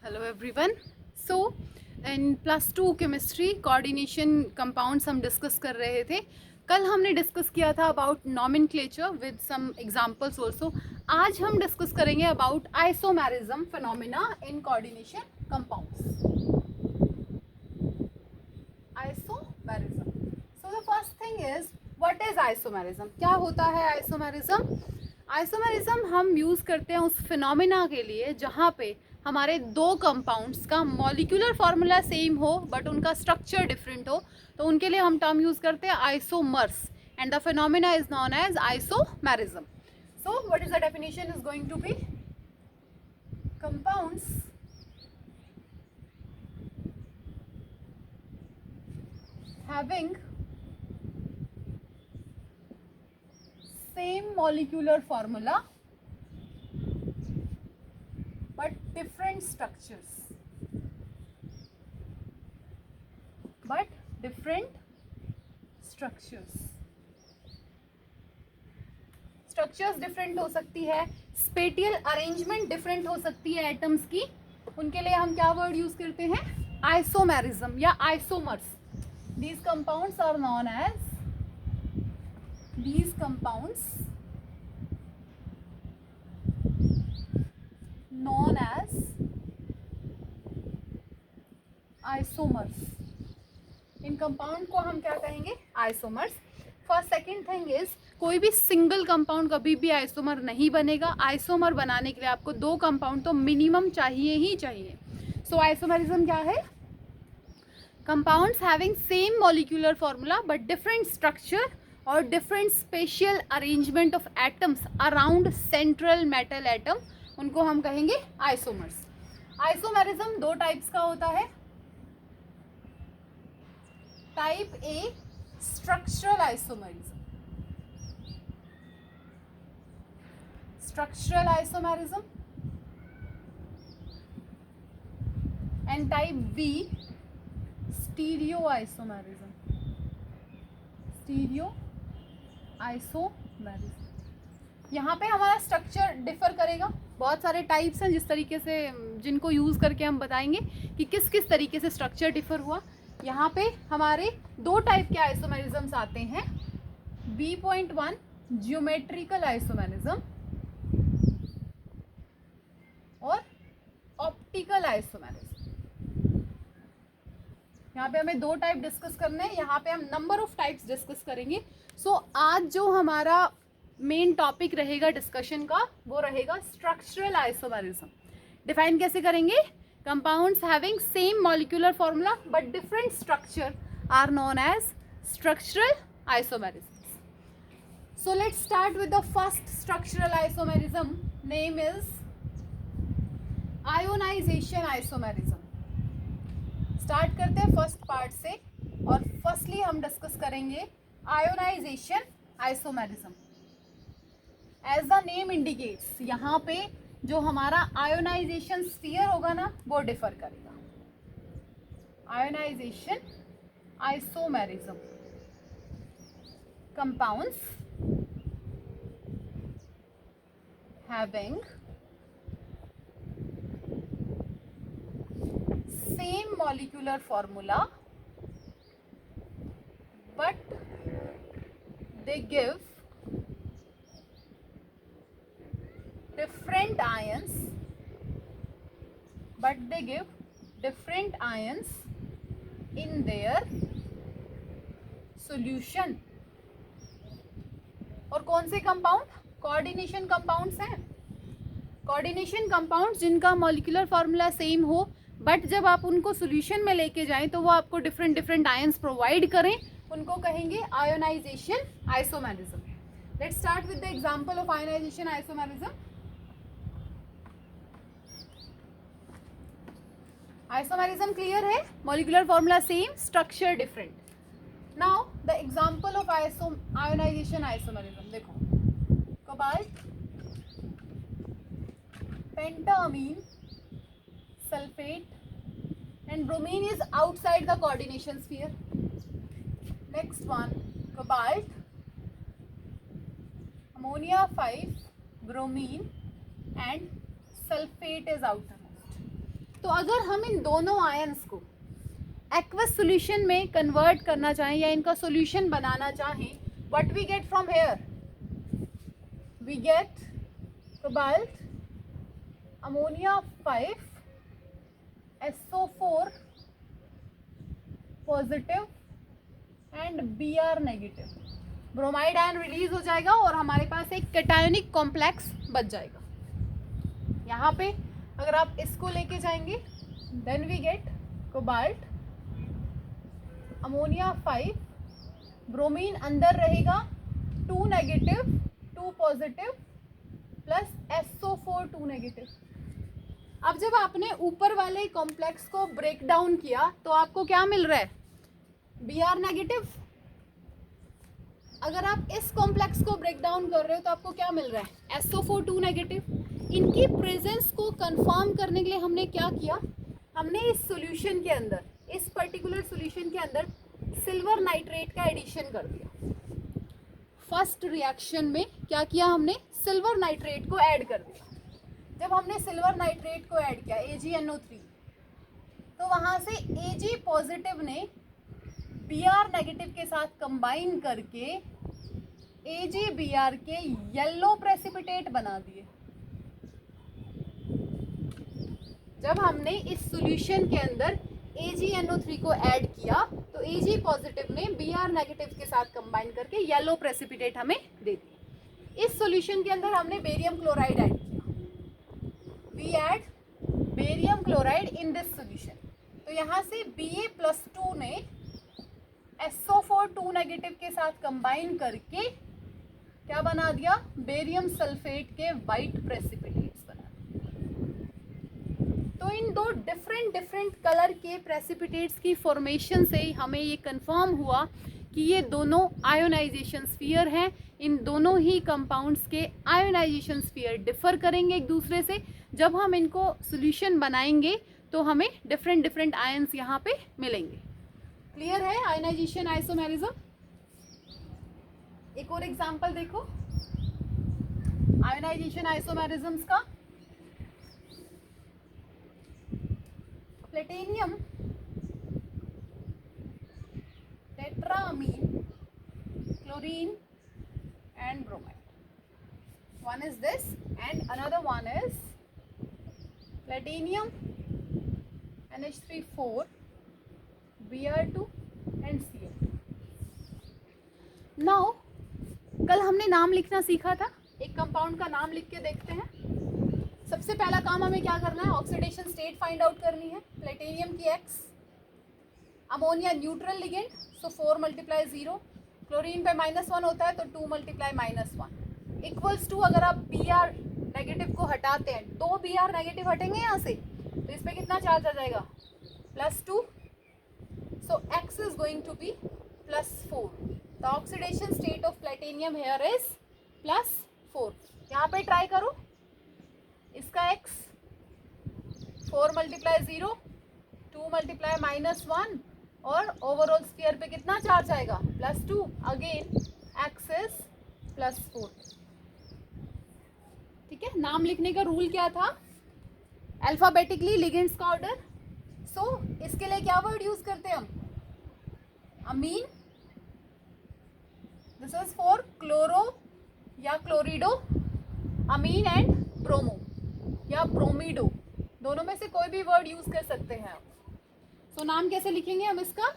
Hello everyone. So in +2 chemistry coordination compounds हम discuss कर रहे थे। कल हमने डिस्कस किया था about nomenclature with some examples also. आज हम डिस्कस करेंगे about isomerism phenomena in coordination compounds. Isomerism, so the first thing is what is isomerism. क्या होता है आइसोमेरिज्म? आइसोमेरिज्म हम यूज करते हैं उस फिनोमेना के लिए जहाँ पे हमारे दो कंपाउंड्स का मॉलिक्यूलर फॉर्मूला सेम हो बट उनका स्ट्रक्चर डिफरेंट हो, तो उनके लिए हम टर्म यूज करते हैं isomers and the phenomena is known as isomerism. So what is the definition is going to be compounds having same molecular formula but different structures, structures different हो सकती है, स्पेटियल अरेंजमेंट डिफरेंट हो सकती है atoms की। उनके लिए हम क्या वर्ड यूज करते हैं? आइसोमेरिज्म या isomers. These compounds are known as isomers. In compound को हम क्या कहेंगे? Isomers. First second thing is कोई भी सिंगल कंपाउंड कभी भी आइसोमर नहीं बनेगा। आइसोमर बनाने के लिए आपको दो कंपाउंड तो मिनिमम चाहिए ही चाहिए। सो आइसोमेरिज्म क्या है? Compounds having same molecular formula but different structure or different spatial arrangement of atoms around central metal atom, उनको हम कहेंगे आइसोमर्स। आइसोमेरिज्म दो टाइप्स का होता है। Type A structural isomerism, and type B stereo isomerism. यहाँ पे हमारा स्ट्रक्चर डिफर करेगा। बहुत सारे टाइप्स हैं जिस तरीके से जिनको यूज करके हम बताएंगे कि किस किस तरीके से स्ट्रक्चर डिफर हुआ। यहाँ पे हमारे दो टाइप के आइसोमेरिज्म्स आते हैं। B.1 ज्योमेट्रिकल आइसोमेरिज्म और ऑप्टिकल आइसोमेरिज्म। यहाँ पे हमें दो टाइप डिस्कस करने हैं। यहाँ पे हम नंबर ऑफ टाइप्स डिस्कस करेंगे। सो आज जो हमारा मेन टॉपिक रहेगा डिस्कशन का वो रहेगा स्ट्रक्चरल आइसोमेरिज्म। डिफाइन कैसे करेंगे? Compounds having same molecular formula but different structure are known as structural isomerism. So let's start with the first structural isomerism. Name is ionisation isomerism. Start करते हैं first part से और firstly हम discuss करेंगे ionisation isomerism. As the name indicates, यहाँ पे जो हमारा आयोनाइजेशन स्फीयर होगा ना वो डिफर करेगा। Ionisation isomerism, compounds having same molecular formula but they give different ions in their solution। और कौन से कंपाउंड? कोऑर्डिनेशन कंपाउंड्स हैं। कोऑर्डिनेशन कंपाउंड्स जिनका मॉलिक्यूलर फॉर्मूला सेम हो बट जब आप उनको सॉल्यूशन में लेके जाएं तो वो आपको डिफरेंट डिफरेंट आयंस प्रोवाइड करें, उनको कहेंगे ionisation isomerism. Let's start with the example of ionisation isomerism. Isomerism clear है? Molecular formula same, structure different. Now the example of ionisation isomerism देखो। Cobalt, pentammine, sulfate and bromine is outside the coordination sphere. Next one, cobalt, ammonia 5, bromine and sulphate is outermost. तो अगर हम इन दोनों ions को aqueous solution में convert करना चाहें या इनका सॉल्यूशन बनाना चाहें, what we get from here, we get cobalt, ammonia 5, SO4 positive and Br negative, bromide ion release हो जाएगा और हमारे पास एक कैटायोनिक कॉम्प्लेक्स बच जाएगा। यहाँ पे अगर आप इसको लेके जाएंगे, then we get cobalt, ammonia 5, bromine अंदर रहेगा 2 negative 2 positive plus SO4 2 negative. अब जब आपने ऊपर वाले कॉम्प्लेक्स को ब्रेक डाउन किया तो आपको क्या मिल रहा है, Br नेगेटिव। अगर आप इस कॉम्प्लेक्स को ब्रेक डाउन कर रहे हो तो आपको क्या मिल रहा है, SO4 2 नेगेटिव। इनकी प्रेजेंस को कंफर्म करने के लिए हमने क्या किया, हमने इस सॉल्यूशन के अंदर, इस पर्टिकुलर सॉल्यूशन के अंदर सिल्वर नाइट्रेट का एडिशन कर दिया। फर्स्ट रिएक्शन में क्या किया हमने, सिल्वर नाइट्रेट को ऐड कर दिया। जब हमने सिल्वर नाइट्रेट को ऐड किया AgNO3, तो वहाँ से Ag पॉजिटिव ने Br नेगेटिव के साथ कंबाइन करके AgBr के येलो प्रेसिपिटेट बना दिए। जब हमने इस सॉल्यूशन के अंदर AgNO3 को ऐड किया तो Ag पॉजिटिव ने Br नेगेटिव के साथ कंबाइन करके येलो प्रेसिपिटेट हमें दे दिया। इस सॉल्यूशन के अंदर हमने बेरियम क्लोराइड ऐड किया, we add barium chloride in this solution. तो यहाँ से Ba+2 ने SO4 2 नेगेटिव के साथ कंबाइन करके क्या बना दिया, बेरियम सल्फेट के वाइट प्रेसिपिटेट्स बना दिए। तो इन दो डिफरेंट कलर के प्रेसिपिटेट्स की फॉर्मेशन से हमें ये कंफर्म हुआ कि ये दोनों आयोनाइजेशन स्फीयर हैं। इन दोनों ही कंपाउंड्स के आयोनाइजेशन स्फीयर डिफर करेंगे एक दूसरे से। जब हम इनको सॉल्यूशन बनाएंगे तो हमें डिफरेंट आयंस यहाँ पे मिलेंगे। क्लियर है आयोनाइजेशन आइसोमेरिज्म। एक और एग्जांपल देखो आयोनाइजेशन आइसोमेरिज्म्स का। Platinum tetrammine chlorine and bromide. One is this and another one is platinum NH3 4 Br2 and Cl2. Now कल हमने नाम लिखना सीखा था, एक कंपाउंड का नाम लिख के देखते हैं। सबसे पहला काम हमें क्या करना है, ऑक्सीडेशन स्टेट फाइंड आउट करनी है। प्लेटिनियम की X, अमोनिया न्यूट्रल लिगेंड सो 4 × 0, क्लोरीन पे -1 होता है तो 2 × -1 इक्वल्स टू, अगर आप Br नेगेटिव को हटाते हैं, 2 Br नेगेटिव हटेंगे यहाँ से तो इस पे कितना चार्ज आ जाएगा, +2। So X is going to be +4। The oxidation state of platinum here is +4। यहाँ पे ट्राई करो, इसका X 4 × 0, 2 × -1 और ओवरऑल स्फीयर पे कितना चार्ज आएगा, +2। Again X is +4। ठीक है, नाम लिखने का रूल क्या था, अल्फाबेटिकली लिगेंड्स का ऑर्डर। सो इसके लिए क्या वर्ड यूज करते हैं हम, अमीन, दिस इज फॉर क्लोरो या क्लोरिडो, अमीन एंड ब्रोमो या ब्रोमिडो, दोनों में से कोई भी वर्ड यूज कर सकते हैं आप। तो नाम कैसे लिखेंगे हम इसका,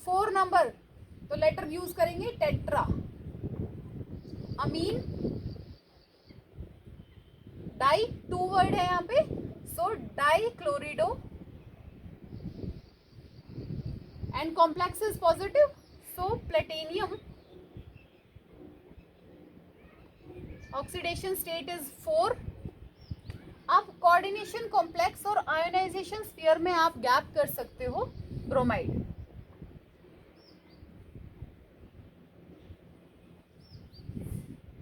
4 नंबर तो लेटर यूज करेंगे टेट्रा, अमीन, डाई 2 वर्ड है यहाँ पे, so di chlorido and complex is positive, so platinum, oxidation state is 4। अब कोऑर्डिनेशन कॉम्प्लेक्स और आयोनाइजेशन स्फीयर में आप गैप कर सकते हो ब्रोमाइड।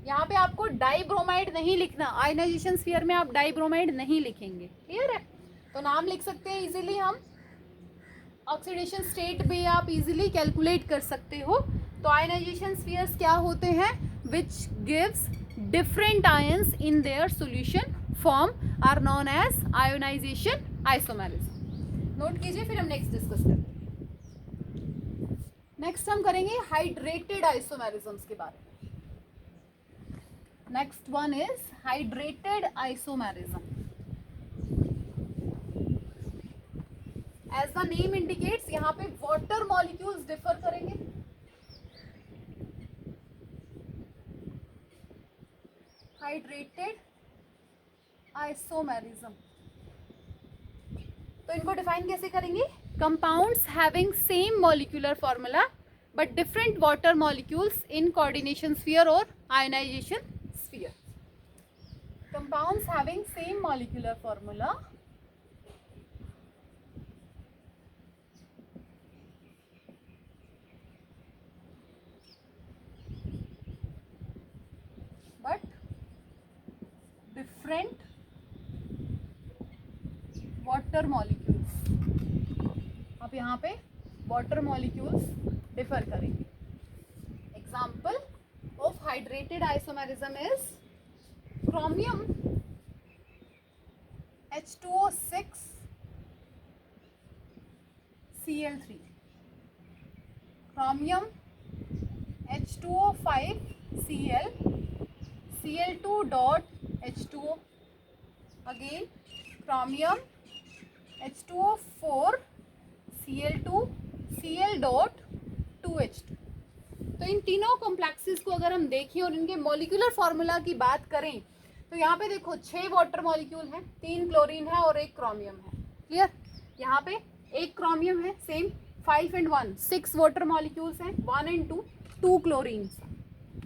यहाँ पे आपको डाई ब्रोमाइड नहीं लिखना, आयोनाइजेशन स्फीयर में आप डाई ब्रोमाइड नहीं लिखेंगे। क्लियर है, तो नाम लिख सकते हैं इजीली हम, ऑक्सीडेशन स्टेट भी आप इजीली कैलकुलेट कर सकते हो। तो आयोनाइजेशन स्फीयर्स क्या होते हैं, which gives different ions in their solution form are known as ionisation isomerism. Note कीजिए, फिर हम नेक्स्ट डिस्कस करते हैं। नेक्स्ट हम करेंगे हाइड्रेटेड आइसोमेरिज्म्स के बारे में। Next one is hydrated isomerism. As the name indicates, यहाँ पे वाटर मॉलिक्यूल्स डिफर करेंगे। हाइड्रेटेड आइसोमेरिज्म, तो इनको डिफाइन कैसे करेंगे? Compounds having same molecular formula but different water molecules in coordination sphere और ionisation sphere. Compounds having same molecular formula but different water molecules। अब यहाँ पे water molecules differ करेंगे। Example of hydrated isomerism is chromium H2O6 Cl3, chromium H2O5 Cl, Cl2 dot H2O, again chromium H2O4 Cl2 Cl dot 2H2। तो इन तीनों complexes को अगर हम देखें और इनके मॉलिक्यूलर फार्मूला की बात करें तो यहाँ पे देखो 6 वाटर मॉलिक्यूल हैं, 3 क्लोरीन है और 1 क्रोमियम है। क्लियर? यहाँ पे 1 क्रोमियम है, सेम 5 and 1 6 वाटर मॉलिक्यूल्स हैं, 1 and 2 2 क्लोरीन।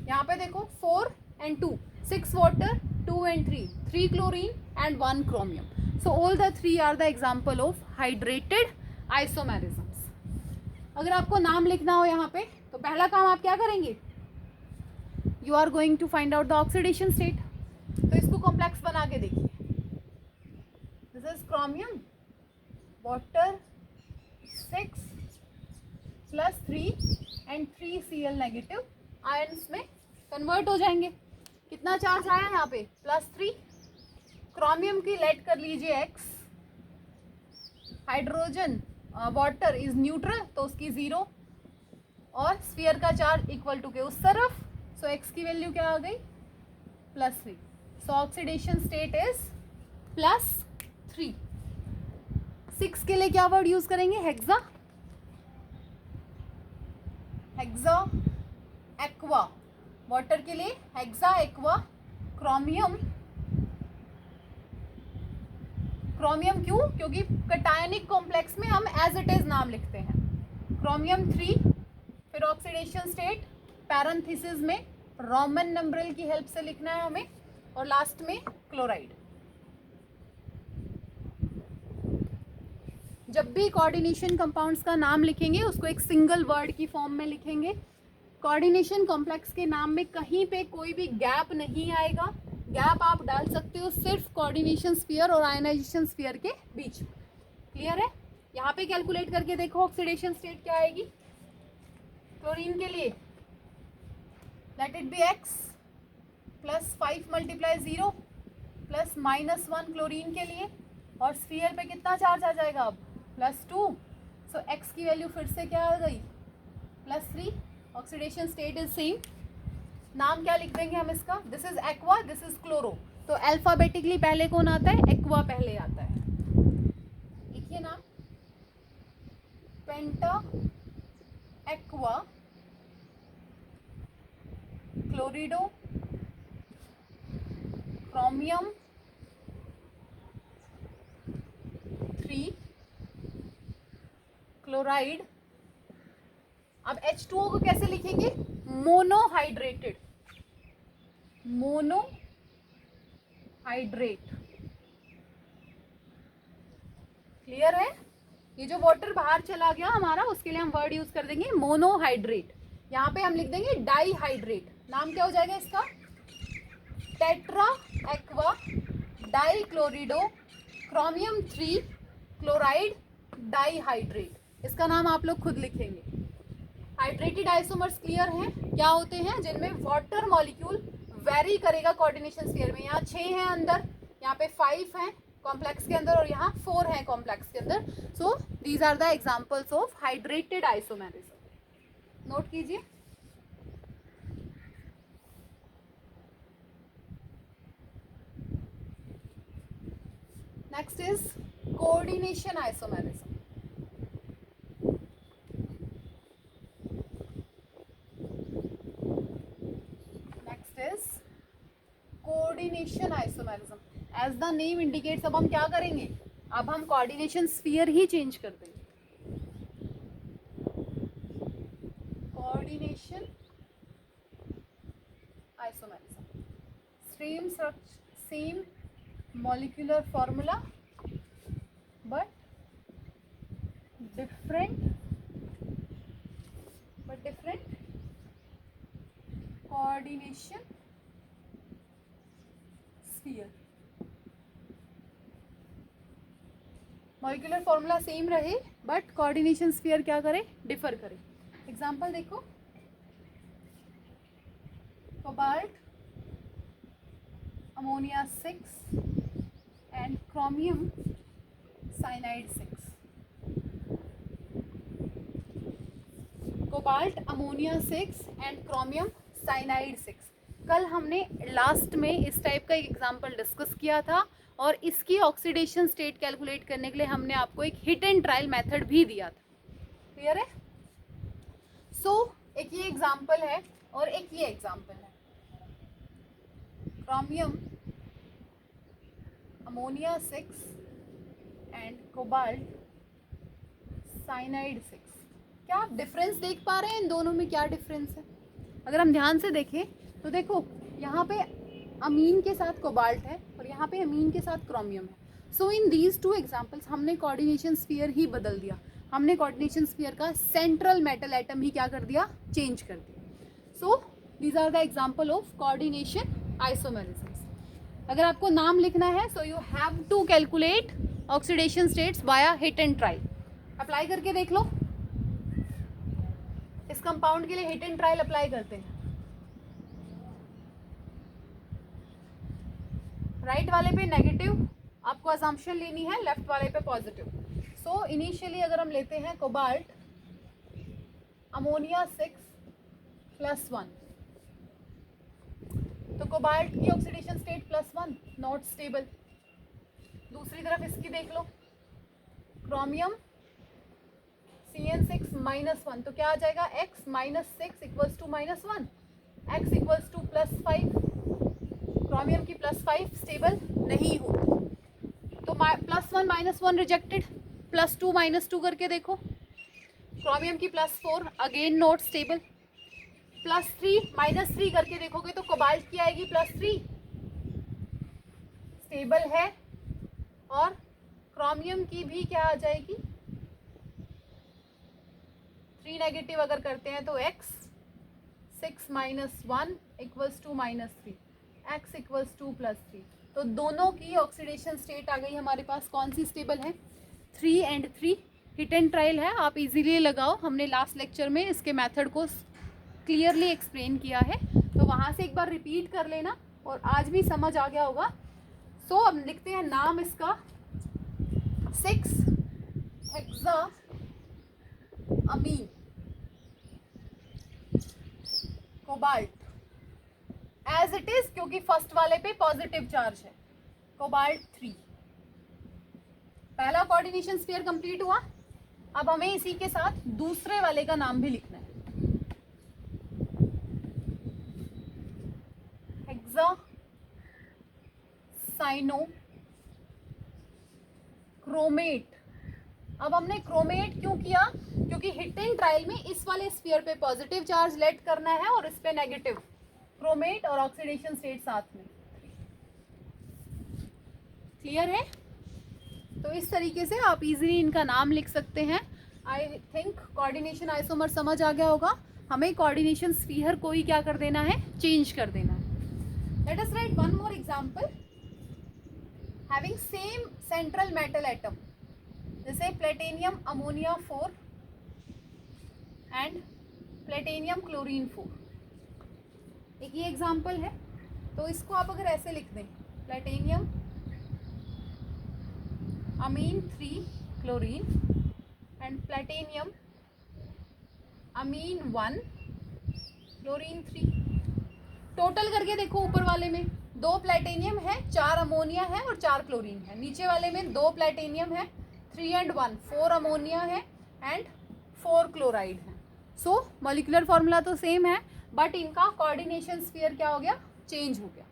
यहाँ पे देखो 4 and 2 6 water, 2 and 3 3 chlorine and 1 chromium। So all the 3 are the example of hydrated isomerisms। अगर आपको नाम लिखना हो यहाँ पे तो पहला काम आप क्या करेंगे? You are going to find out the oxidation state. तो इसको कॉम्प्लेक्स बना के देखिए। This is chromium, water 6 plus 3 and 3 Cl negative ions में कन्वर्ट हो जाएंगे। कितना चार्ज आया यहाँ पे? +3। क्रोमियम की लेट कर लीजिए x, hydrogen water is neutral तो उसकी 0 और स्फीयर का चार्ज इक्वल टू के उस तरफ, सो x की वैल्यू क्या आ गई? +3। सो ऑक्सीडेशन स्टेट इज +3। 6 के लिए क्या वर्ड यूज करेंगे? Hexa, hexa aqua. वाटर के लिए हेक्सा एक्वा क्रोमियम। क्रोमियम क्यों? क्योंकि कटायनिक कॉम्प्लेक्स में हम एज इट इज नाम लिखते हैं। क्रोमियम 3, फिर ऑक्सीडेशन स्टेट पैरेंथेसिस में रोमन नंबरल की हेल्प से लिखना है हमें, और लास्ट में क्लोराइड। जब भी कोऑर्डिनेशन कंपाउंड्स का नाम लिखेंगे उसको एक सिंगल वर्ड की फॉर्म में लिखेंगे। कोऑर्डिनेशन कॉम्प्लेक्स के नाम में कहीं पे कोई भी गैप नहीं आएगा। गैप आप डाल सकते हो सिर्फ कोऑर्डिनेशन स्फीयर और आयनाइजेशन स्फीयर के बीच। क्लियर है? यहाँ पे कैलकुलेट करके देखो ऑक्सीडेशन स्टेट क्या आएगी क्लोरीन के लिए। Let it be x +5 × 0 +-1 chlorine के लिए, और स्फीयर पे कितना चार्ज आ जाएगा अब? +2। सो x की वैल्यू फिर से क्या आ गई? +3। Oxidation state is same. नाम क्या लिख देंगे हम इसका? This is aqua, this is chloro. तो अल्फाबेटिकली पहले कौन आता है? एक्वा पहले आता है। लिखिए नाम, पेंटा एक्वा क्लोरिडो क्रोमियम 3 क्लोराइड। अब H2O को कैसे लिखेंगे? मोनोहाइड्रेटेड, मोनोहाइड्रेट। क्लियर है? ये जो वाटर बाहर चला गया हमारा उसके लिए हम वर्ड यूज कर देंगे मोनोहाइड्रेट। यहाँ पे हम लिख देंगे डाईहाइड्रेट। नाम क्या हो जाएगा इसका? Tetra aqua di chlorido chromium 3 chloride dihydrate. इसका नाम आप लोग खुद लिखेंगे। हाइड्रेटेड आइसोमर्स क्लियर हैं? क्या होते हैं? जिनमें वाटर मॉलिक्यूल वेरी करेगा कोऑर्डिनेशन स्फीयर में। यहाँ 6 हैं अंदर, यहाँ पे 5 हैं कॉम्प्लेक्स के अंदर और यहाँ 4 हैं कॉम्प्लेक्स के अंदर. So these are the examples of hydrated isomerism. Note कीजिए. Next is coordination isomerism. Next is coordination isomerism. As the name indicates, अब हम क्या करेंगे, अब हम कोऑर्डिनेशन स्फीयर ही चेंज कर देंगे. Coordination isomerism, same molecular formula but different coordination sphere. Molecular formula same रहे बट कोऑर्डिनेशन स्फीयर क्या करे, डिफर करे. एग्जांपल देखो, cobalt, ammonia 6 and chromium cyanide 6. Cobalt, ammonia 6 and chromium cyanide 6. कल हमने लास्ट में इस टाइप का एक एग्जांपल डिस्कस किया था और इसकी ऑक्सीडेशन स्टेट कैलकुलेट करने के लिए हमने आपको एक हिट एंड ट्रायल मेथड भी दिया था. क्लियर है? सो एक ये एग्जांपल है और एक ये एग्जांपल है. Chromium, ammonia 6 and cobalt cyanide 6. क्या आप डिफरेंस देख पा रहे हैं इन दोनों में? क्या डिफरेंस है? अगर हम ध्यान से देखें तो देखो, यहाँ पे अमीन के साथ कोबाल्ट है और यहाँ पे अमीन के साथ क्रोमियम है. So in these two examples हमने कोऑर्डिनेशन स्फीयर ही बदल दिया. हमने कोऑर्डिनेशन स्फीयर का सेंट्रल मेटल एटम ही क्या कर दिया, चेंज कर दिया. So these are the example of coordination isomerism. अगर आपको नाम लिखना है so you have to calculate oxidation states via hit and trial. Apply करके देख लो. इस कंपाउंड के लिए हिट एंड ट्रायल अप्लाई करते हैं. राइट वाले पे नेगेटिव आपको असम्पशन लेनी है, लेफ्ट वाले पे पॉजिटिव. सो इनिशियली अगर हम लेते हैं कोबाल्ट, अमोनिया 6 +1, तो कोबाल्ट की ऑक्सीडेशन स्टेट +1, नॉट स्टेबल. दूसरी तरफ इसकी देख लो, क्रोमियम CN6 -1, तो क्या आ जाएगा, x -6 equals to -1, x equals to +5. Chromium की +5 स्टेबल नहीं हो तो +1 -1 रिजेक्टेड. +2 -2 करके देखो, क्रोमियम की +4 अगेन नॉट स्टेबल. +3 -3 करके देखोगे तो कोबाल्ट की आएगी +3, स्टेबल है. और क्रोमियम की भी क्या आ जाएगी, 3 नेगेटिव अगर करते हैं तो x 6 -1 equals to -3, x equals to +3. तो दोनों की ऑक्सीडेशन स्टेट आ गई हमारे पास. कौन सी स्टेबल है, 3 and 3. हिट एंड ट्रायल है, आप इजीली लगाओ. हमने लास्ट लेक्चर में इसके मेथड को क्लियरली एक्सप्लेन किया है, तो वहाँ से एक बार रिपीट कर लेना और आज भी समझ आ गया होगा. सो अब लिखते हैं नाम इसका, 6 hexa amine cobalt as it is, क्योंकि फर्स्ट वाले पे पॉजिटिव चार्ज है. कोबाल्ट 3. पहला कोऑर्डिनेशन स्फीयर कंप्लीट हुआ. अब हमें इसी के साथ दूसरे वाले का नाम भी लिखना है. Hexa cyano chromate. अब हमने क्रोमेट क्यों किया, क्योंकि हिट एंड ट्रायल में इस वाले स्फीयर पे पॉजिटिव चार्ज लेट करना है और इस पे नेगेटिव. क्रोमेट और ऑक्सीडेशन स्टेट साथ में. क्लियर है? तो इस तरीके से आप इजीली इनका नाम लिख सकते हैं. आई थिंक कोऑर्डिनेशन आइसोमर समझ आ गया होगा. हमें कोऑर्डिनेशन स्फीयर को ही क्या कर देना है, चेंज कर देना है. Let us write one more example. Having same central metal atom, जैसे platinum ammonia 4 and platinum chlorine 4. एक ये एग्जांपल है. तो इसको आप अगर ऐसे लिख दें, platinum amine 3 chlorine and platinum amine 1 chlorine 3। Total करके देखो, ऊपर वाले में 2 प्लेटिनियम है, 4 अमोनिया है और 4 क्लोरीन है। नीचे वाले में 2 प्लेटिनियम है, 3 and 1 4 अमोनिया है एंड 4 क्लोराइड है। सो मॉलिक्यूलर फॉर्मूला तो सेम है, बट इनका कोऑर्डिनेशन स्फीयर क्या हो गया, चेंज हो गया।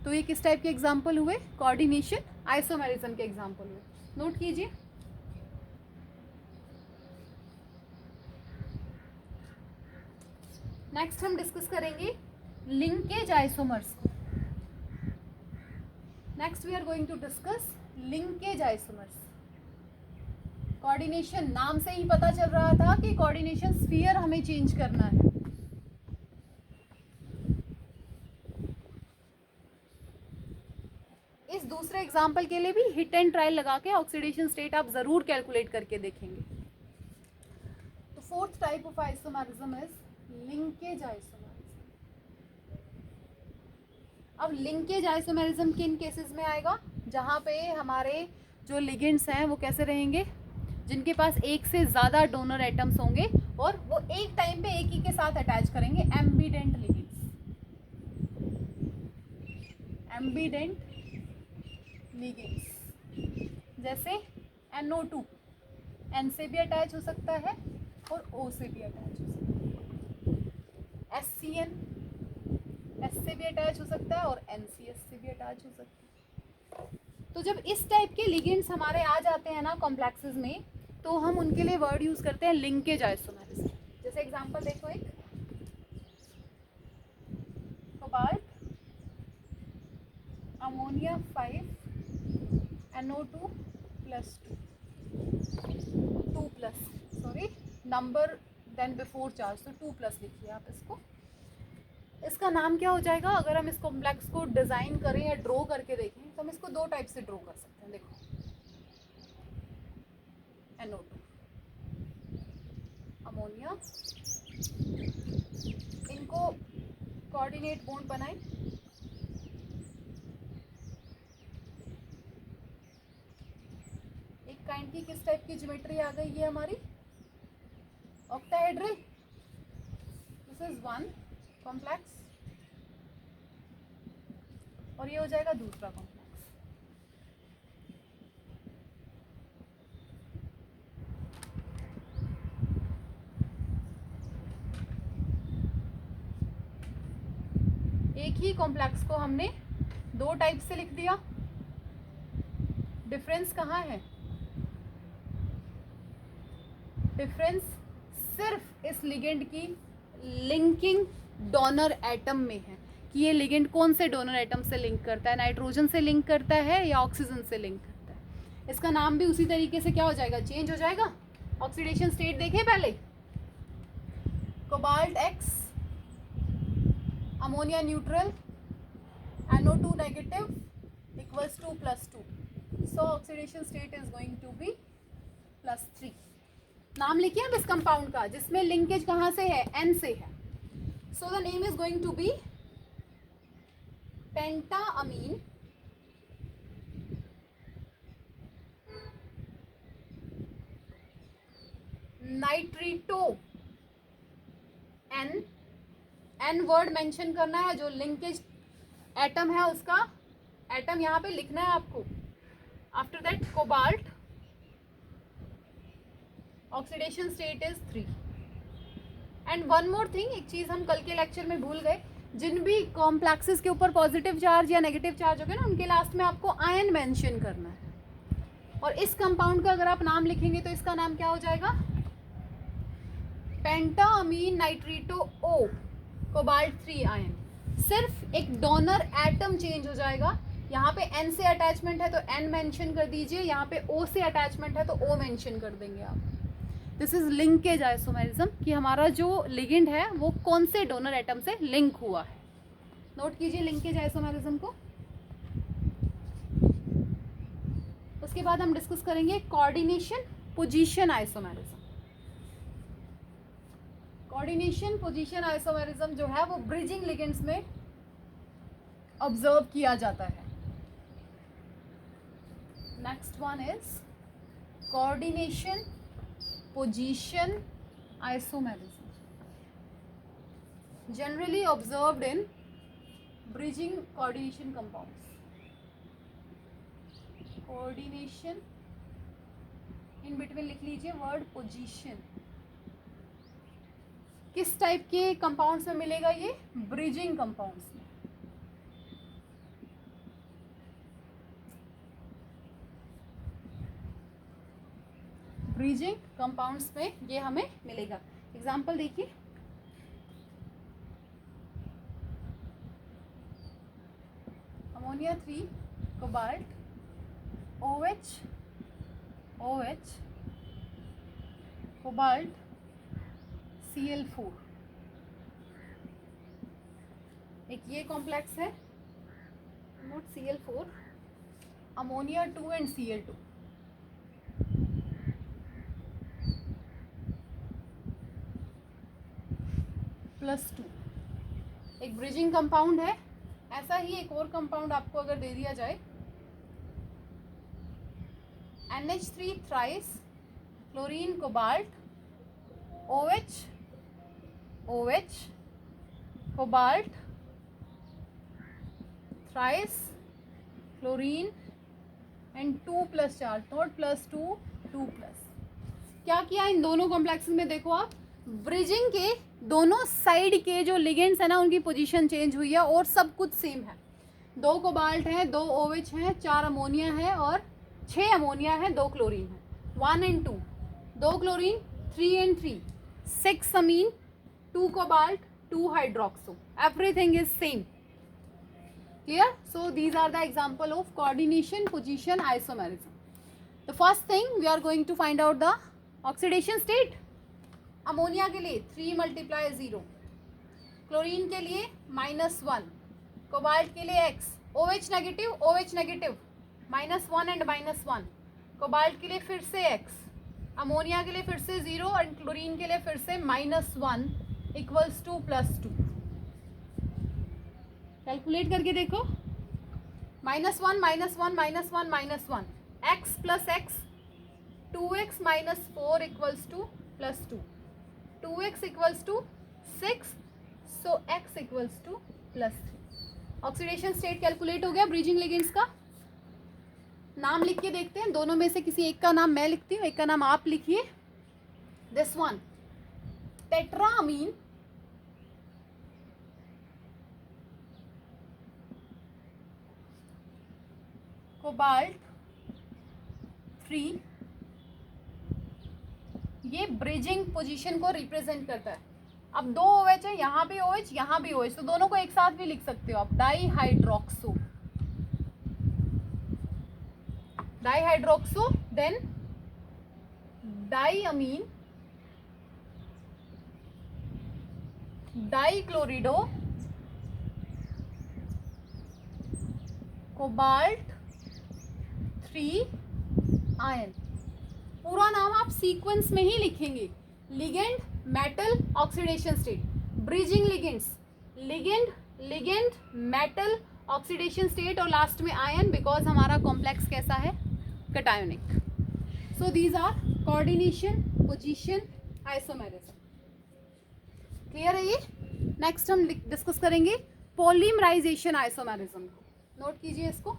तो ये किस टाइप के एग्जाम्पल हुए, कोऑर्डिनेशन आइसोमेरिज्म के एग्जाम्पल हुए। नोट कीजिए। नेक्स्ट हम डिस्कस करेंगे linkage isomers. Next we are going to discuss linkage isomers. Coordination, नाम से ही पता चल रहा था कि कोऑर्डिनेशन स्फीयर हमें चेंज करना है। इस दूसरे एग्जाम्पल के लिए भी हिट एंड ट्रायल लगा के ऑक्सीडेशन स्टेट आप जरूर कैलकुलेट करके देखेंगे। तो fourth type of isomerism is linkage isomerism. अब लिंकेज आइसोमेरिज्म किन केसेस में आएगा, जहां पे हमारे जो लिगेंड्स हैं वो कैसे रहेंगे, जिनके पास एक से ज्यादा डोनर एटम्स होंगे और वो एक टाइम पे एक ही के साथ अटैच करेंगे, एम्बिडेंट लिगेंड्स। एम्बिडेंट लिगेंड्स जैसे NO2 N से भी अटैच हो सकता है और O से भी अटैच हो सकता है। SCN S से भी अटैच हो सकता है और NCS से भी अटैच हो सकता है। तो जब इस टाइप के लिगेंड्स हमारे आ जाते हैं ना कॉम्प्लेक्सेस में, तो हम उनके लिए वर्ड यूज करते हैं लिंकेज आइसोमेरिज्म। जैसे एग्जांपल देखो, एक cobalt ammonia 5 NO2 plus 2 plus, sorry number then before charge, तो 2 प्लस लिखिए आप इसको। इसका नाम क्या हो जाएगा, अगर हम इस कॉम्प्लेक्स को डिजाइन करें या ड्रॉ करके देखें तो हम इसको 2 टाइप से ड्रॉ कर सकते हैं। देखो NO2 अमोनिया, इनको कोऑर्डिनेट बॉन्ड बनाएं। एक काइंड की किस टाइप की ज्योमेट्री आ गई है हमारी, octahedral. This is one complex और ये हो जाएगा दूसरा कॉम्प्लेक्स। एक ही कॉम्प्लेक्स को हमने 2 टाइप से लिख दिया। डिफरेंस कहाँ है, डिफरेंस सिर्फ इस लिगेंड की लिंकिंग डोनर एटम में है कि ये लिगेंड कौन से डोनर एटम से लिंक करता है, नाइट्रोजन से लिंक करता है या ऑक्सीजन से लिंक करता है। इसका नाम भी उसी तरीके से क्या हो जाएगा, चेंज हो जाएगा। ऑक्सीडेशन स्टेट देखे पहले, cobalt X ammonia neutral NO2 negative equals to +2, so oxidation state is going to be +3। नाम लिखिए अब इस कंपाउंड का जिसमें लिंकेज कहाँ से है, N से है। So the name is going to be pentaammine nitrito N word mention करना है, जो लिंकेज एटम है उसका एटम यहाँ पे लिखना है आपको। After that cobalt, oxidation state is 3। And one more thing, एक चीज हम कल के लेक्चर में भूल गए, जिन भी कॉम्प्लेक्सेस के ऊपर पॉजिटिव चार्ज या नेगेटिव चार्ज हो गए ना, उनके लास्ट में आपको आयन मेंशन करना है। और इस कंपाउंड का अगर आप नाम लिखेंगे तो इसका नाम क्या हो जाएगा, पेंटाअमीन नाइट्रीटो O कोबाल्ट 3 आयन। सिर्फ एक डोनर एटम चेंज हो जाएगा, यहाँ पे N से अटैचमेंट है तो N मेंशन कर दीजिए, यहाँ पे O से अटैचमेंट है तो O मेंशन कर देंगे आप। दिस इज लिंकेज आइसोमेरिज्म, कि हमारा जो लिगेंड है वो कौन से डोनर एटम से लिंक हुआ है। नोट कीजिए लिंकेज आइसोमेरिज्म को। उसके बाद हम डिस्कस करेंगे coordination position isomerism. Coordination position isomerism जो है वो ब्रिजिंग लिगेंड्स में ऑब्जर्व किया जाता है। Next one is coordination, position, isomerism, generally observed in bridging coordination compounds. Coordination, in between लिख लीजिए वर्ड पोजीशन। किस टाइप के कंपाउंड्स में मिलेगा ये? ब्रिजिंग कंपाउंड्स में। ब्रिजिंग कंपाउंड्स में ये हमें मिलेगा। एग्जांपल देखिए, ammonia 3 cobalt, OH OH cobalt Cl4। एक ये कॉम्प्लेक्स है note Cl4, ammonia 2 and Cl2। +2 एक ब्रिजिंग कंपाउंड है। ऐसा ही एक और कंपाउंड आपको अगर दे दिया जाए, NH3 thrice chlorine cobalt, OH OH cobalt thrice chlorine and 2+ charge, note +2 2+। क्या किया इन दोनों कॉम्प्लेक्सेस में? देखो आप, ब्रिजिंग के दोनों साइड के जो लिगेंड्स है ना, उनकी पोजीशन चेंज हुई है और सब कुछ सेम है। 2 कोबाल्ट हैं, 2 OH हैं, 4 अमोनिया है और 6 अमोनिया है, 2 क्लोरीन है। 1 and 2, 2 chlorine, 3 and 3, 6 amine, 2 cobalt, 2 hydroxo, everything is same. Clear? So these are the example of coordination, position, isomerism. The first thing we are going to find out the oxidation state. Ammonia के लिए 3 × 0, chlorine के लिए -1, cobalt के लिए x, OH negative -1 and -1, cobalt के लिए फिर से x, अमोनिया के लिए फिर से 0 और क्लोरीन के लिए फिर से -1 = 2+2। कैलकुलेट करके देखो, -1 -1 -1 -1, x + x, 2x - 4 = +2, 2x = 6, so x = +3। Oxidation state calculate हो गया ब्रिजिंग लिगेंड्स का। नाम लिख के देखते हैं, दोनों में से किसी एक का नाम मैं लिखती हूँ, एक का नाम आप लिखिए। दिस वन, टेट्रामीन कोबाल्ट 3, ये ब्रिजिंग पोजीशन को रिप्रेजेंट करता है। अब 2 OH है, यहाँ भी OH, यहाँ भी OH, तो दोनों को एक साथ भी लिख सकते हो आप, dihydroxo, then diamine, dichlorido, cobalt 3 ion. पूरा नाम आप सीक्वेंस में ही लिखेंगे। Ligand, metal, oxidation state, bridging ligands, ligand, metal, oxidation state और लास्ट में आयन, बिकॉज हमारा कॉम्प्लेक्स कैसा है? Cationic. So these are coordination, position, isomerism. Clear है ये? नेक्स्ट हम डिस्कस करेंगे पॉलीमराइजेशन आइसोमेरिज्म। नोट कीजिए इसको।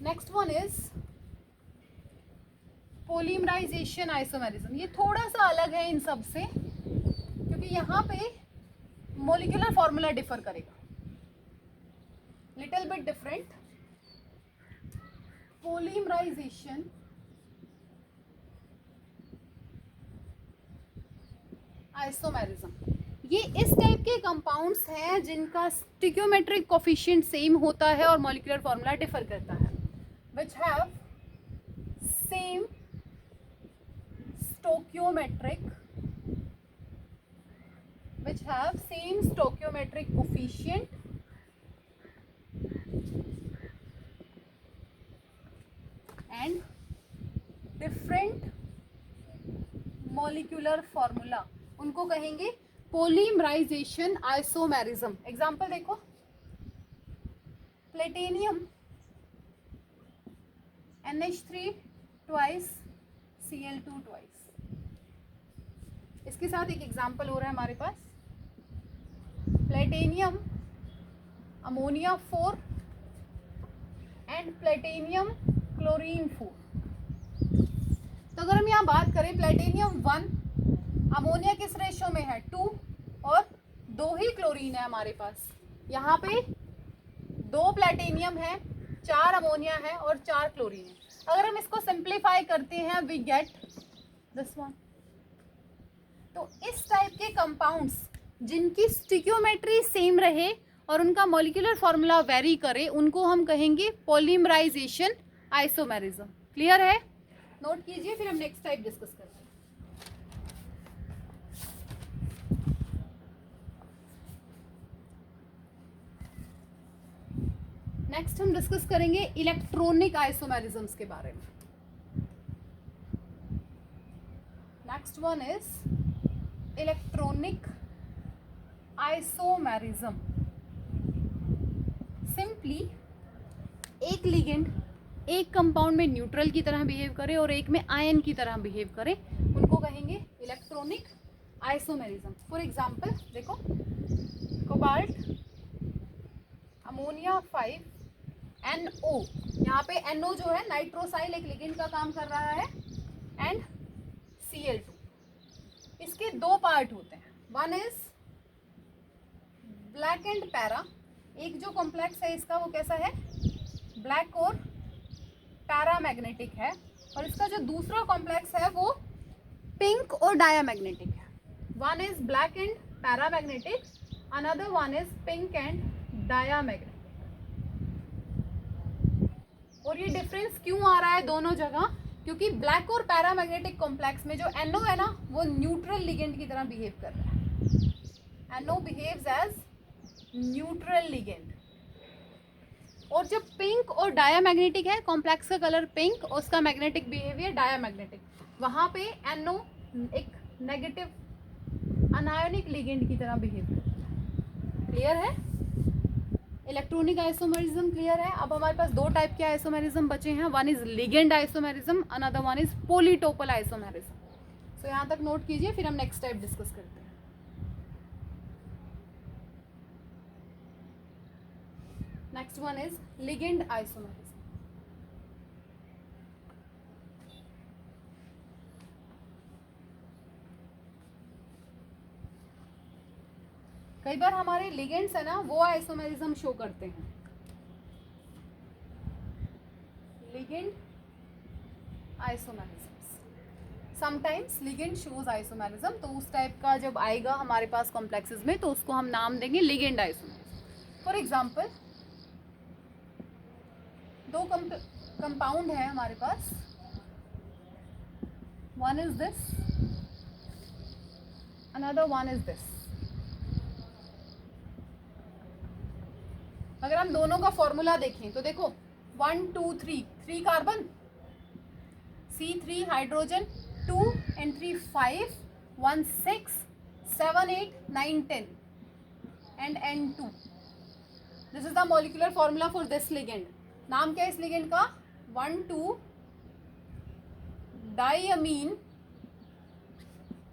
Next one is polymerization isomerism. ये थोड़ा सा अलग है इन सब से, क्योंकि यहाँ पे मॉलिक्यूलर फॉर्मूला डिफर करेगा, little bit different. Polymerization isomerism, ये इस टाइप के कंपाउंड्स हैं जिनका स्टिक्योमेट्रिक कोफिशिएंट सेम होता है और मॉलिक्यूलर फॉर्मूला डिफर करता है, which have same stoichiometric coefficient and different molecular formula, उनको कहेंगे पॉलीमराइजेशन आइसोमेरिज्म। एग्जाम्पल देखो, platinum NH3 twice Cl2 twice. इसके साथ एक एग्जाम्पल हो रहा है हमारे पास, platinum ammonia 4 and platinum chlorine 4। तो अगर हम यहाँ बात करें प्लेटिनियम 1, अमोनिया किस रेशो में है 2 और 2 ही क्लोरीन है हमारे पास। यहाँ पे 2 प्लेटिनियम है, 4 अमोनिया है और 4 क्लोरीन है। अगर हम इसको सिंप्लीफाई करते हैं वी गेट दिस वन। तो इस टाइप के कंपाउंड्स जिनकी स्टिक्योमेट्री सेम रहे और उनका मॉलिक्यूलर फॉर्मूला वेरी करे उनको हम कहेंगे पॉलीमराइजेशन आइसोमेरिज्म। क्लियर है? नोट कीजिए, फिर हम नेक्स्ट टाइप डिस्कस करते हैं। नेक्स्ट हम डिस्कस करेंगे इलेक्ट्रॉनिक आइसोमेरिज्म्स के बारे में। Next one is electronic isomerism. Simply एक लिगेंड एक कंपाउंड में न्यूट्रल की तरह बिहेव करे और एक में आयन की तरह बिहेव करे, उनको कहेंगे इलेक्ट्रॉनिक आइसोमेरिज्म। फॉर एग्जांपल देखो, कोबाल्ट अमोनिया 5 NO, यहाँ पे NO जो है नाइट्रोसाइल एक लिगेंड का काम कर रहा है, एंड Cl2। इसके 2 पार्ट होते हैं, one is black and para. एक जो कॉम्प्लेक्स है इसका वो कैसा है, ब्लैक और पैरामैग्नेटिक है, और इसका जो दूसरा कॉम्प्लेक्स है वो पिंक और डायामैग्नेटिक है। One is black and paramagnetic, another one is pink and diamagnetic. और ये डिफरेंस क्यों आ रहा है दोनों जगह, क्योंकि ब्लैक और पैरामैग्नेटिक कॉम्प्लेक्स में जो NO है ना वो न्यूट्रल लिगेंड की तरह बिहेव कर रहा है। NO behaves as neutral ligand. और जब पिंक और डायामैग्नेटिक है, कॉम्प्लेक्स का कलर पिंक और उसका मैग्नेटिक बिहेवियर डायामैग्नेटिक, वहां पे NO एक नेगेटिव अनायोनिक लिगेंड की तरह बिहेव करता है। क्लियर है? इलेक्ट्रॉनिक आइसोमेरिज्म क्लियर है। अब हमारे पास 2 टाइप के आइसोमेरिज्म बचे हैं, one is ligand isomerism, another one is polytopal isomerism. So यहाँ तक नोट कीजिए, फिर हम नेक्स्ट टाइप डिस्कस करते हैं। Next one is ligand isomerism. कई बार हमारे लिगेंड्स है ना वो आइसोमेरिज्म शो करते हैं। Ligand isomerisms, sometimes ligand shows isomerism, तो उस टाइप का जब आएगा हमारे पास कॉम्प्लेक्सेस में तो उसको हम नाम देंगे ligand isomerism. For example 2 compound है हमारे पास, one is this, another one is this. अगर हम दोनों का फॉर्मूला देखें तो देखो 1 2 3 carbon, C3 hydrogen, 2 and 3 5 1 6 7 8 9 10 and N2। This is the molecular formula for this ligand. नाम क्या है इस लिगेंड का, 1 2 डाइअमीन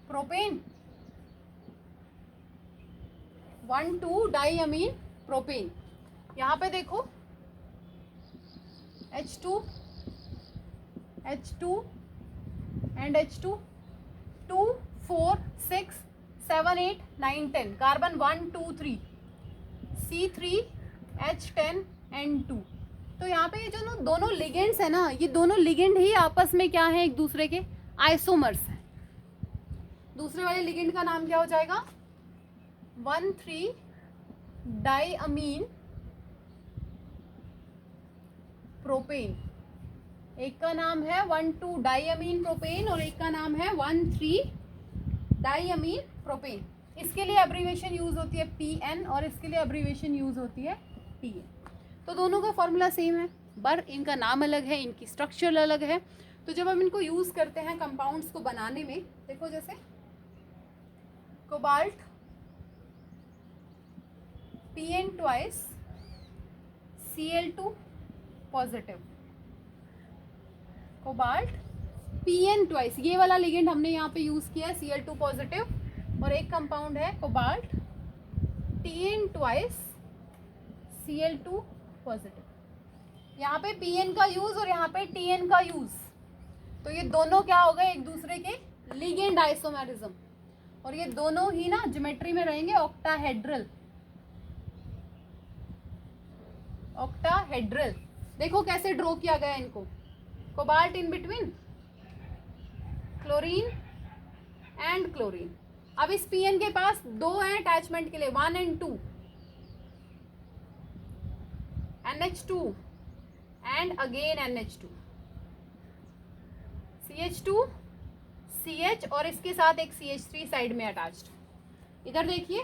प्रोपेन, 1 2 डाइअमीन प्रोपेन। यहाँ पे देखो H2 and H2, 2 4 6 7 8 9 10, carbon 1 2 3, C3 H10 N2। तो यहाँ पे ये जो दोनों लिगेंड्स है ना, ये दोनों लिगेंड ही आपस में क्या है, एक दूसरे के आइसोमर्स हैं। दूसरे वाले लिगेंड का नाम क्या हो जाएगा, 1 3 डाइअमीन प्रोपेन। एक का नाम है 1 2 डाइअमीन प्रोपेन और एक का नाम है 1 3 डाइअमीन प्रोपेन। इसके लिए एब्रीविएशन यूज होती है PN और इसके लिए एब्रीविएशन यूज होती है PN। तो दोनों का फॉर्मूला सेम है, पर इनका नाम अलग है, इनकी स्ट्रक्चर अलग है। तो जब हम इनको यूज करते हैं कंपाउंड्स को बनाने में, देखो जैसे cobalt PN twice Cl2 positive, cobalt Pn twice, ये वाला लिगेंड हमने यहाँ पे यूज किया है Cl2 पॉजिटिव, और एक कंपाउंड है cobalt Tn twice Cl2 positive. यहाँ पे Pn का यूज और यहाँ पे Tn का यूज, तो ये दोनों क्या हो गए, एक दूसरे के लिगेंड आइसोमेरिज्म, और ये दोनों ही ना ज्योमेट्री में रहेंगे ऑक्टाहेड्रल। ऑक्टाहेड्रल देखो कैसे ड्रॉ किया गया इनको, cobalt in between chlorine and chlorine. अब इस Pn के पास दो हैं अटैचमेंट के लिए, 1 and 2, NH2 and again NH2, CH2 CH और इसके साथ एक CH3 साइड में अटैच्ड। इधर देखिए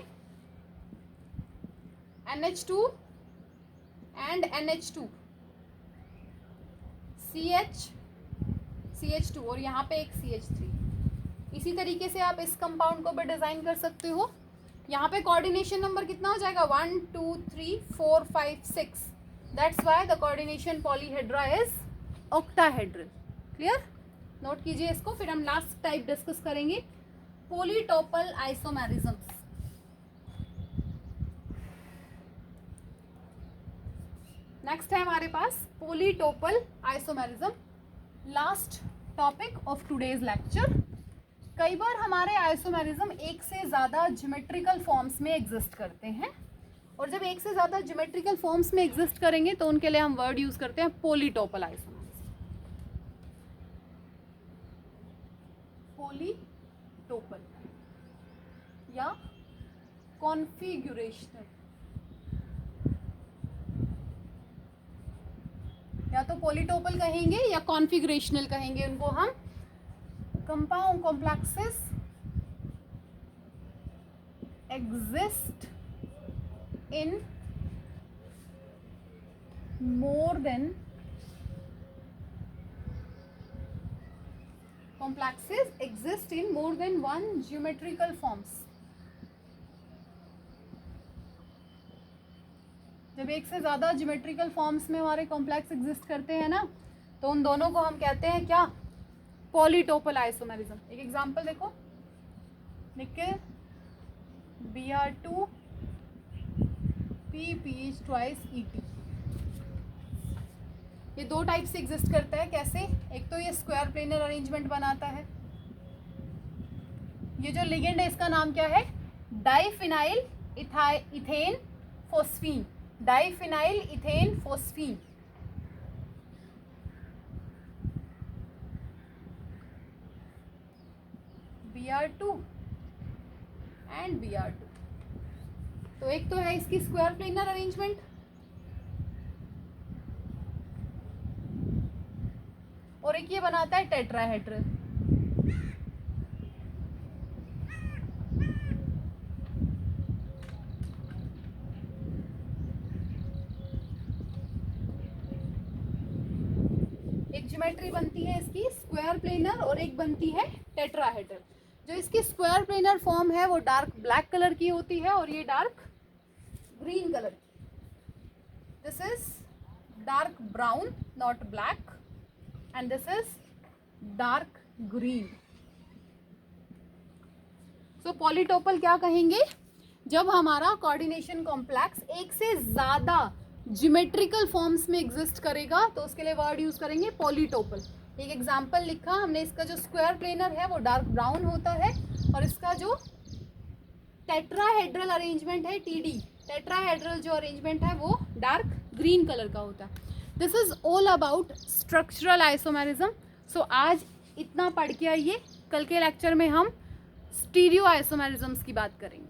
NH2 and NH2, CH CH2 और यहाँ पे एक CH3। इसी तरीके से आप इस कंपाउंड को भी डिजाइन कर सकते हो। यहाँ पे कोऑर्डिनेशन नंबर कितना हो जाएगा, 1 2 3 4 5 6, that's why the coordination polyhedra is octahedral. Clear, note कीजिए इसको, फिर हम लास्ट टाइप डिस्कस करेंगे, पॉलीटोपल आइसोमेरिज्म्स। नेक्स्ट है हमारे पास polytopal isomerism, last topic of today's lecture. कई बार हमारे आइसोमेरिज्म एक से ज़्यादा ज्योमेट्रिकल फॉर्म्स में एग्जिस्ट करते हैं, और जब एक से ज़्यादा ज्योमेट्रिकल फॉर्म्स में एग्जिस्ट करेंगे तो उनके लिए हम वर्ड यूज़ करते हैं पॉलीटोपल आइसोमेरिज्म। पॉलीटोपल या कॉन्फिगुरेशनल, या तो पॉलीटोपल कहेंगे या कॉन्फिगरेशनल कहेंगे उनको हम। Compound complexes exist in more than one geometrical forms. जब एक से ज़्यादा ज्योमेट्रिकल फॉर्म्स में हमारे कॉम्प्लेक्स एग्जिस्ट करते हैं ना, तो उन दोनों को हम कहते हैं क्या, पॉलीटोपल आइसोमेरिज्म। एक एग्जांपल देखो, nickel Br2 PPH twice ET, ये दो टाइप से एग्जिस्ट करता है। कैसे, एक तो ये स्क्वायर प्लेनर अरेंजमेंट बनाता है। ये जो लिगेंड है इसका नाम क्या है, diphenyl ethane phosphine, diphenyl ethane phosphine. Br2 and Br2, तो एक तो है इसकी स्क्वायर प्लेनर अरेंजमेंट, और एक ये बनाता है टेट्राहेड्रल। एक ज्योमेट्री बनती है इसकी स्क्वायर प्लेनर और एक बनती है टेट्राहेड्रल। जो इसकी स्क्वायर प्लेनर फॉर्म है वो डार्क ब्लैक कलर की होती है और ये डार्क ग्रीन कलर की। This is dark brown not black and this is dark green. So polytopal क्या कहेंगे, जब हमारा कोऑर्डिनेशन कॉम्प्लेक्स एक से ज्यादा ज्योमेट्रिकल फॉर्म्स में एग्जिस्ट करेगा तो उसके लिए वर्ड यूज करेंगे पॉलीटोपल। एक एग्जांपल लिखा हमने, इसका जो स्क्वायर प्लेनर है वो डार्क ब्राउन होता है और इसका जो टेट्राहेड्रल अरेंजमेंट है TD, टेट्राहेड्रल जो अरेंजमेंट है वो डार्क ग्रीन कलर का होता है। This is all about structural isomerism. So आज इतना पढ़ के आइए, कल के लेक्चर में हम स्टीरियो आइसोमेरिज्म्स की बात करेंगे।